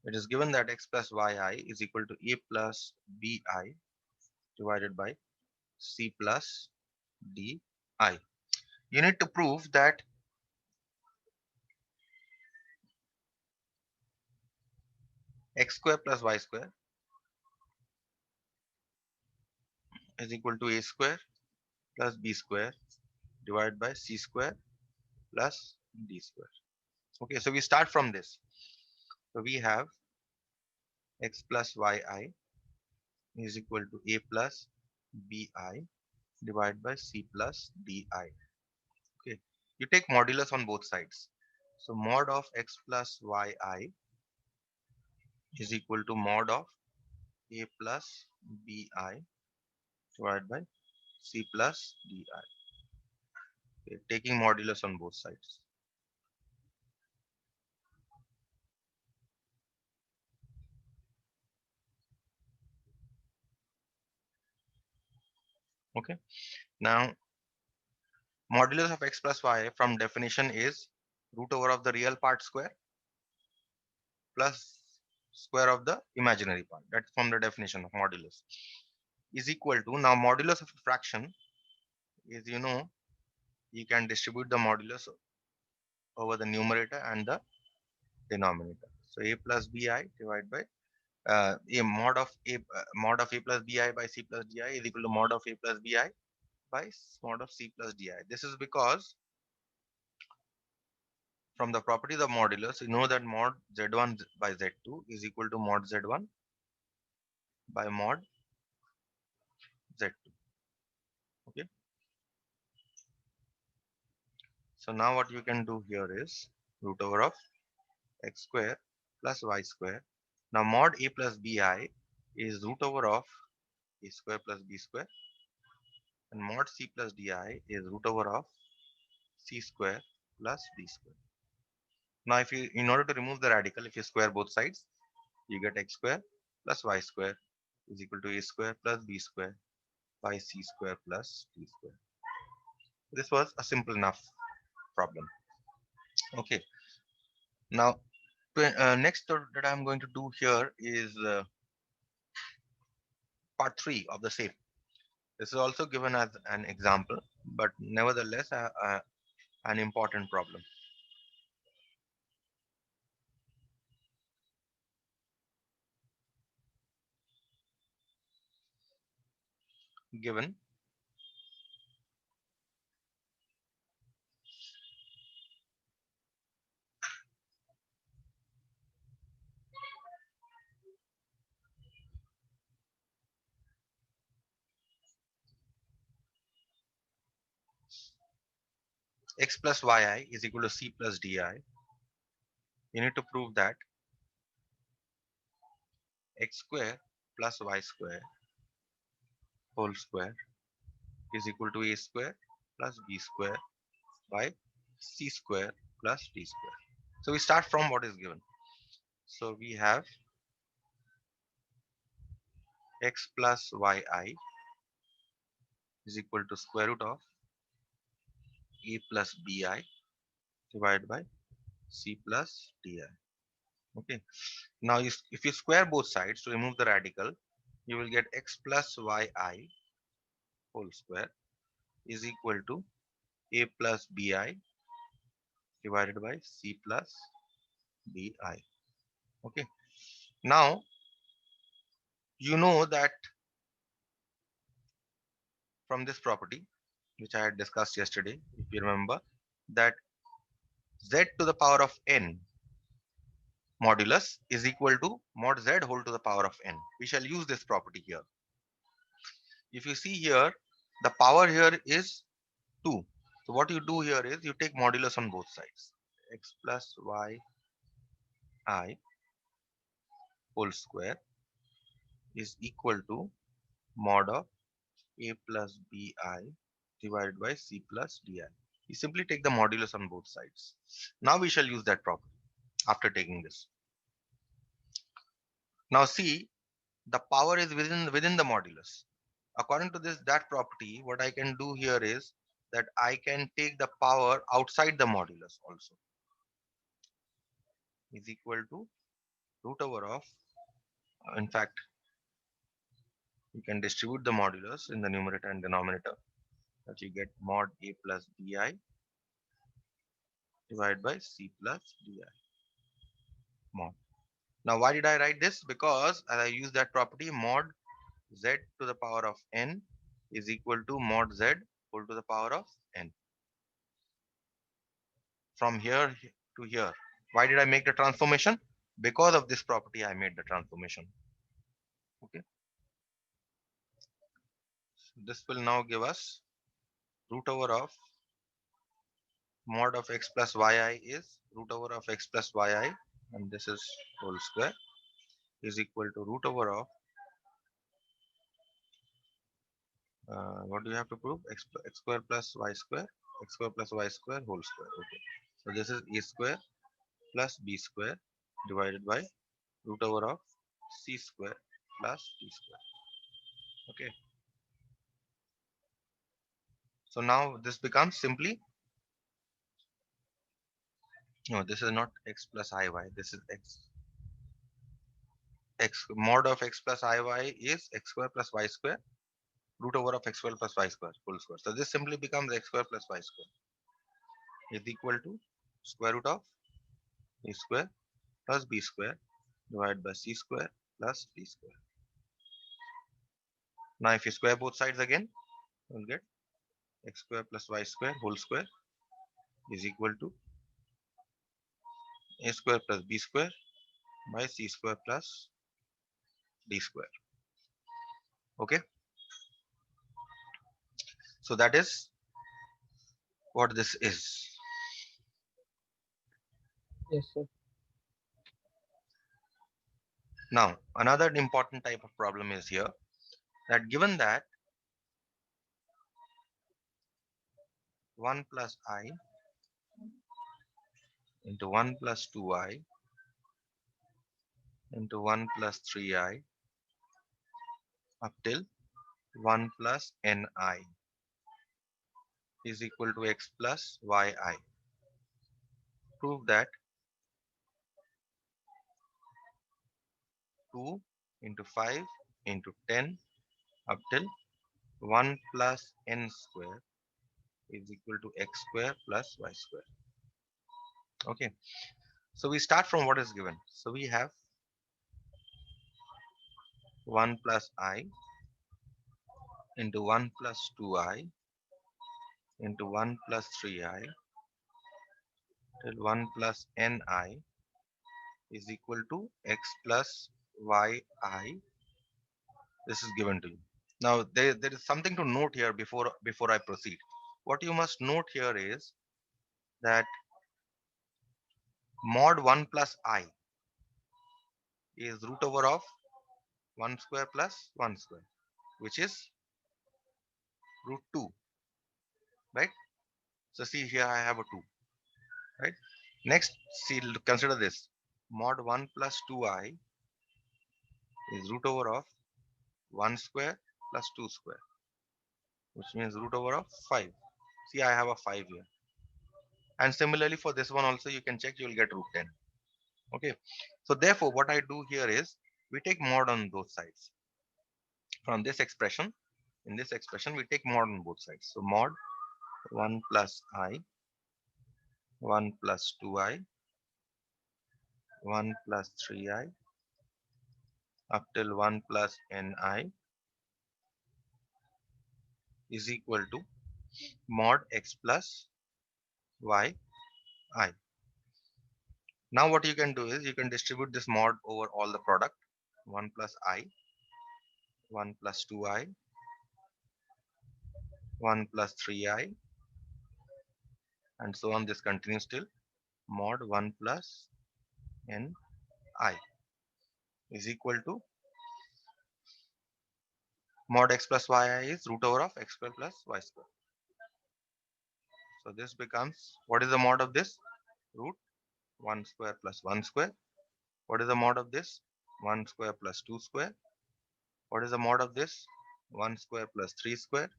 It is given that x plus yi is equal to a plus bi divided by c plus di. You need to prove that x square plus y square is equal to a square plus b square divided by c square plus d square. Okay, so we start from this. So we have x plus yi is equal to a plus bi divided by c plus di. Okay, you take modulus on both sides. So mod of x plus yi is equal to mod of a plus bi divided by c plus di. Okay, taking modulus on both sides. Okay, now modulus of x plus y from definition is root over of the real part square plus square of the imaginary part. That's from the definition of modulus. Is equal to, now modulus of a fraction is, you can distribute the modulus over the numerator and the denominator. So a plus bi divided by a mod of a plus bi by c plus di is equal to mod of a plus bi by mod of c plus di. This is because from the properties of modulus, you know that mod z1 by z2 is equal to mod z1 by mod z2. Okay. So now what you can do here is root over of x square plus y square. Now mod a plus bi is root over of a square plus b square, and mod c plus di is root over of c square plus d square. Now if you, in order to remove the radical, if you square both sides, you get x square plus y square is equal to a square plus b square by c square plus d square. This was a simple enough problem. Okay. Now next that I'm going to do here is part 3 of the same. This is also given as an example, but nevertheless an important problem. Given x plus yi is equal to c plus di, you need to prove that x square plus y square whole square is equal to a square plus b square by c square plus d square. So we start from what is given. So we have x plus yi is equal to square root of a plus bi divided by c plus di. Okay. Now if you square both sides to remove the radical, you will get x plus yi whole square is equal to a plus bi divided by c plus di. Okay. Now you know that from this property, which I had discussed yesterday, if you remember, that z to the power of n modulus is equal to mod z whole to the power of n. We shall use this property here. If you see here, the power here is 2. So what you do here is you take modulus on both sides. X plus y I whole square is equal to mod of a plus bi divided by c plus di. You simply take the modulus on both sides. Now we shall use that property after taking this. Now see, the power is within the modulus. According to that property, what I can do here is that I can take the power outside the modulus also, is equal to root over of, in fact, you can distribute the modulus in the numerator and denominator, that you get mod a plus bi divided by c plus di mod. Now, why did I write this? Because as I use that property, mod z to the power of n is equal to mod z whole to the power of n. From here to here. Why did I make the transformation? Because of this property, I made the transformation. Okay. So this will now give us root over of mod of x plus yi is root over of x plus yi, and this is whole square, is equal to root over of what do you have to prove? X square plus y square, x square plus y square whole square. Okay. So this is a square plus b square divided by root over of c square plus d square. Okay. So now this becomes simply, no, this is not x plus iy. This is x mod of x plus iy is x square plus y square root over of x square plus y square whole square. So this simply becomes x square plus y square is equal to square root of a square plus b square divided by c square plus d square. Now if you square both sides again, you'll get x square plus y square whole square is equal to a square plus b square by c square plus d square. Okay. So that is what this is. Yes, sir. Now another important type of problem is here, that given that 1 plus I into 1 plus 2I into 1 plus 3I up till 1 plus ni is equal to x plus yi. Prove that 2 into 5 into 10 up till 1 plus n square is equal to x square plus y square. Okay. So we start from what is given. So we have 1 plus I into 1 plus 2I into 1 plus 3I till 1 plus ni is equal to x plus yi. This is given to you. Now there is something to note here before I proceed. What you must note here is that mod 1 plus I is root over of 1 square plus 1 square, which is root 2, right? So see here I have a 2, right? Next, see, consider this. Mod 1 plus 2I is root over of 1 square plus 2 square, which means root over of 5. See, I have a 5 here. And similarly for this one also, you can check, you will get root 10. Okay. So therefore, what I do here is we take mod on both sides. From this expression, in this expression, we take mod on both sides. So mod 1 plus I, 1 plus 2I, 1 plus 3I, up till 1 plus ni is equal to mod x plus y I. Now what you can do is you can distribute this mod over all the product, 1 plus I, 1 plus 2I, 1 plus 3I, and so on. This continues till mod 1 plus n I is equal to mod x plus yi is root over of x square plus y square. So this becomes, what is the mod of this? Root 1 square plus 1 square. What is the mod of this? 1 square plus 2 square. What is the mod of this? 1 square plus 3 square,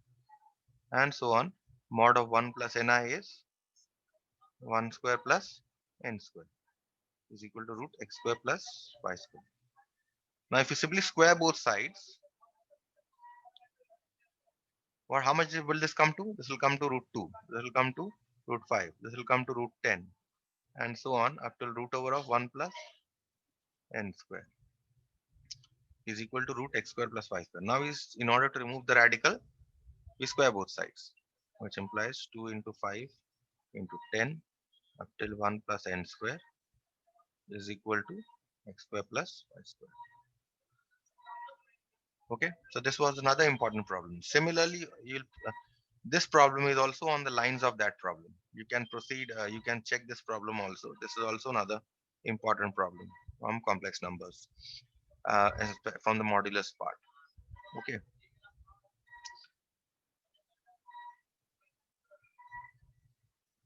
and so on. Mod of 1 plus ni is 1 square plus n square. is equal to root x square plus y square. Now if you simply square both sides, or how much will this come to? This will come to root 2. This will come to root 5. This will come to root 10, and so on up till root over of 1 plus n square is equal to root x square plus y square. Now is in order to remove the radical, we square both sides, which implies 2 into 5 into 10 up till 1 plus n square is equal to x square plus y square. Okay, so this was another important problem. Similarly, this problem is also on the lines of that problem. You can proceed, you can check this problem also. This is also another important problem from complex numbers, from the modulus part. Okay.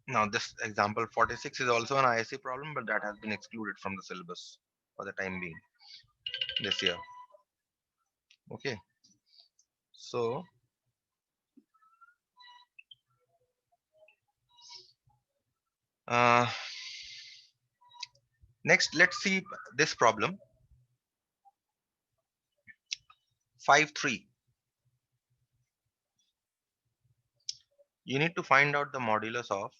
Now this example 46 is also an ISA problem, but that has been excluded from the syllabus for the time being this year. Okay. So next, let's see this problem 5.3. You need to find out the modulus of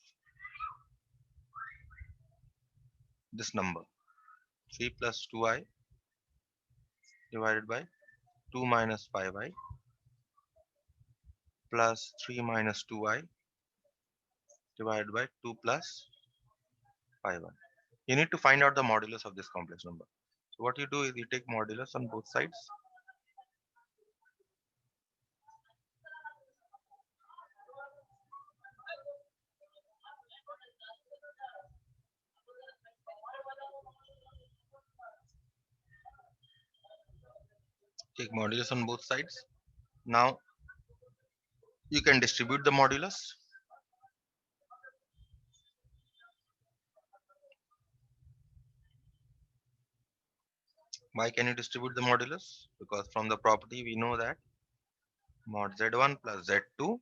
this number 3 plus 2i divided by 2 minus 5i plus 3 minus 2i divided by 2 plus 5i. You need to find out the modulus of this complex number. So what you do is you take modulus on both sides. Take modulus on both sides. Now you can distribute the modulus. Why can you distribute the modulus? Because from the property we know that mod z1 plus z2,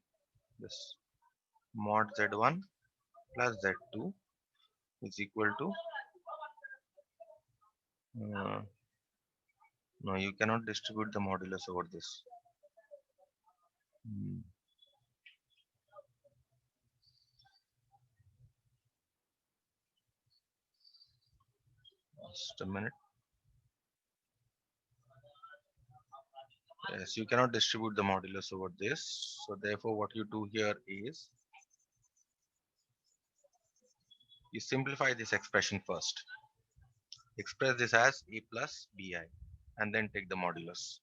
this mod z1 plus z2 is equal to no, you cannot distribute the modulus over this. Just a minute. Yes, you cannot distribute the modulus over this. So therefore what you do here is you simplify this expression first. Express this as a plus bi and then take the modulus.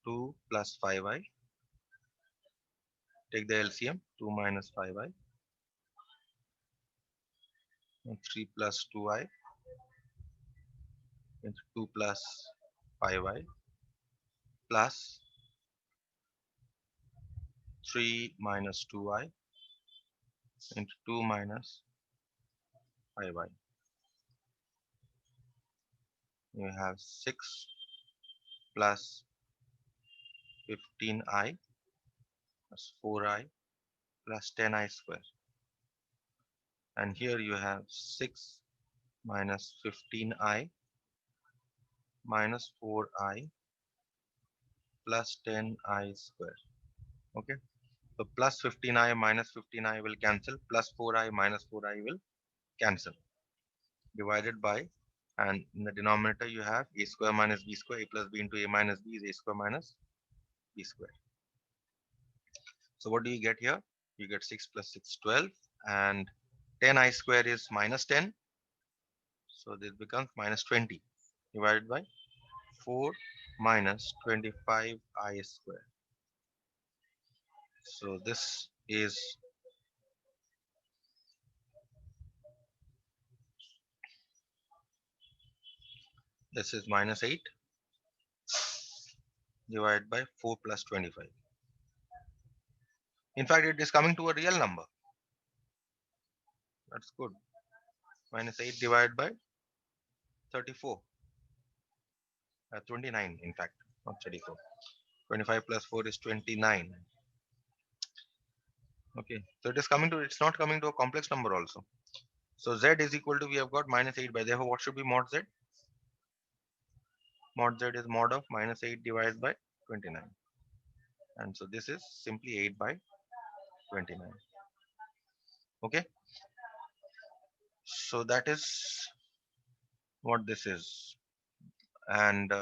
2 plus 5i, take the LCM, 2 minus 5i, and 3 plus 2i into 2 plus 5i plus 3 minus 2i into 2 minus 5i. You have 6 plus 15i plus 4i plus 10i square. And here you have 6 minus 15i minus 4i plus 10i square. Okay, so plus 15i minus 15i will cancel, plus 4i minus 4i will cancel, divided by, and in the denominator you have a square minus b square. A plus b into a minus b is a square minus b square. So what do you get here? You get 6 plus 6, 12, and 10i square is minus 10, so this becomes minus 20 divided by 4 minus 25i square. So this is minus 8 divided by 4 plus 25. In fact, it is coming to a real number. That's good. Minus 8 divided by 34. 29, in fact, not 34. 25 plus 4 is 29. Okay, so it's not coming to a complex number also. So z is equal to, we have got minus 8 by, therefore what should be mod z? Mod z is mod of minus 8 divided by 29. And so this is simply 8 by 29. Okay, so that is what this is. And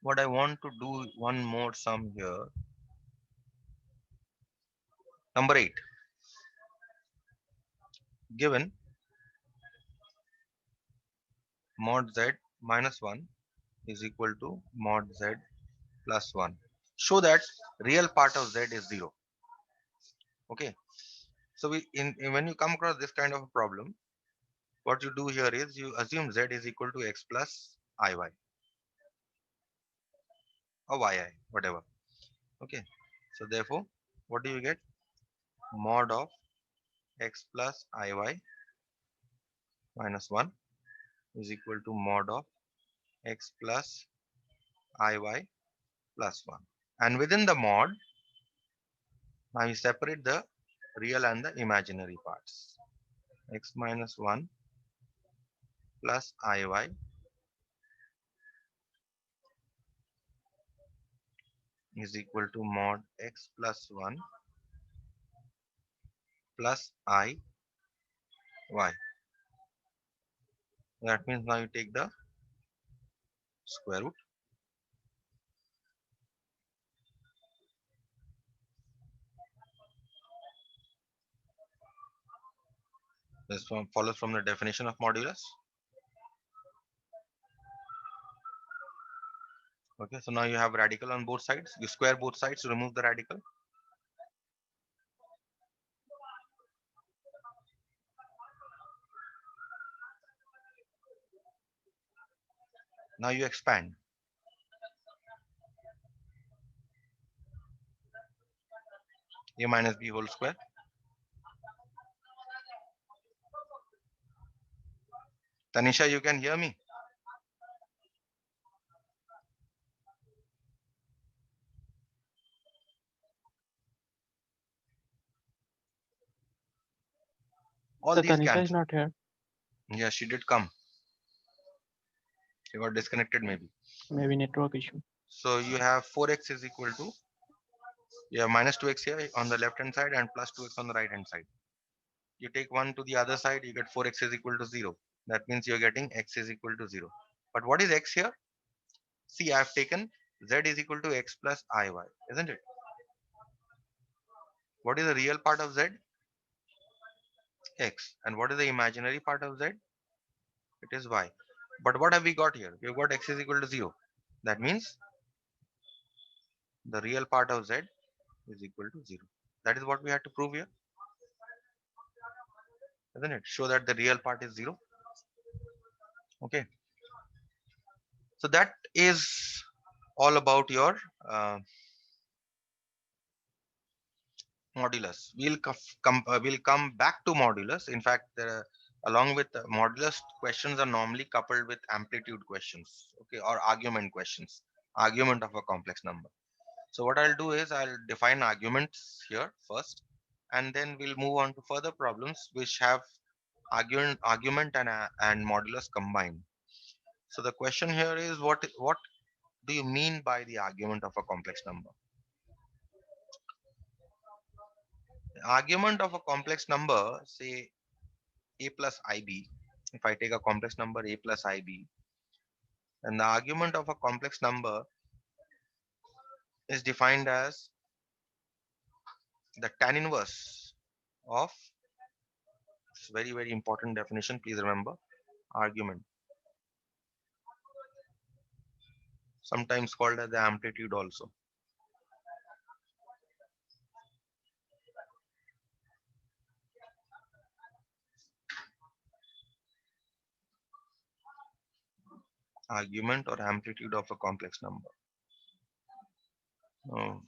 what I want to do one more sum here. Number 8, given mod z minus 1 is equal to mod z plus 1. Show that real part of z is 0. Okay, so when you come across this kind of a problem, what you do here is you assume z is equal to x plus iy or yi, whatever. Okay, so therefore what do you get? Mod of x plus iy minus 1 is equal to mod of x plus iy plus 1. And within the mod, now you separate the real and the imaginary parts. X minus 1 plus iy is equal to mod x plus 1 plus iy. That means now you take the square root. This follows from the definition of modulus. Okay, so now you have radical on both sides. You square both sides to remove the radical. Now you expand. A minus b whole square. Tanisha, you can hear me? All So these Tanisha is cancel. not here. Yeah, she did come. She got disconnected maybe. Maybe network issue. So you have 4x is equal to, you have minus 2x here on the left hand side and plus 2x on the right hand side. You take one to the other side, you get 4x is equal to 0. That means you're getting x is equal to 0. But what is x here? See, I have taken z is equal to x plus iy, isn't it? What is the real part of z? X. And what is the imaginary part of z? It is y. But what have we got here? We've got x is equal to 0. That means the real part of z is equal to 0. That is what we had to prove here, isn't it? Show that the real part is 0. Okay. So that is all about your modulus. We'll come back to modulus. In fact, along with modulus, questions are normally coupled with amplitude questions, okay, or argument questions, argument of a complex number. So what I'll do is I'll define arguments here first, and then we'll move on to further problems which have argument and modulus combined. So the question here is, what do you mean by the argument of a complex number? The argument of a complex number, say a plus ib, if I take a complex number a plus ib, then the argument of a complex number is defined as the tan inverse of, it's very very important definition, please remember, argument, sometimes called as the amplitude also. Argument or amplitude of a complex number. Oh,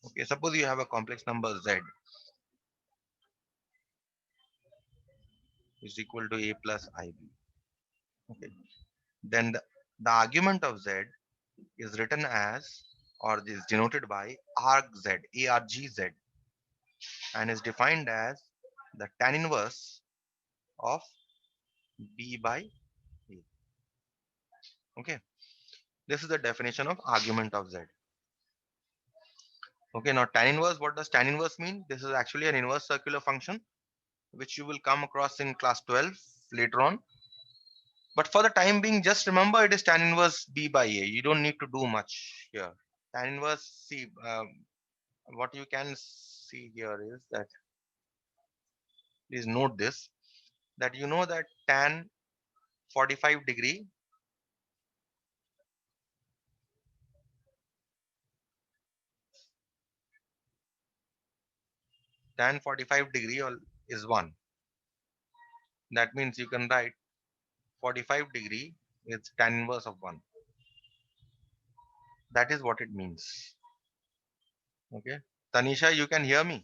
okay, suppose you have a complex number z is equal to a plus ib. Okay, then the argument of z is written as or is denoted by argz, argz, and is defined as the tan inverse of b by a. Okay, this is the definition of argument of z. Okay, now tan inverse, what does tan inverse mean? This is actually an inverse circular function which you will come across in class 12 later on. But for the time being, just remember it is tan inverse b by a. You don't need to do much here. Tan inverse, see, what you can see here is that, please note this, that you know that tan 45 degree, tan 45 degree is 1. That means you can write 45 degree is tan inverse of 1. That is what it means. Okay. Tanisha, you can hear me?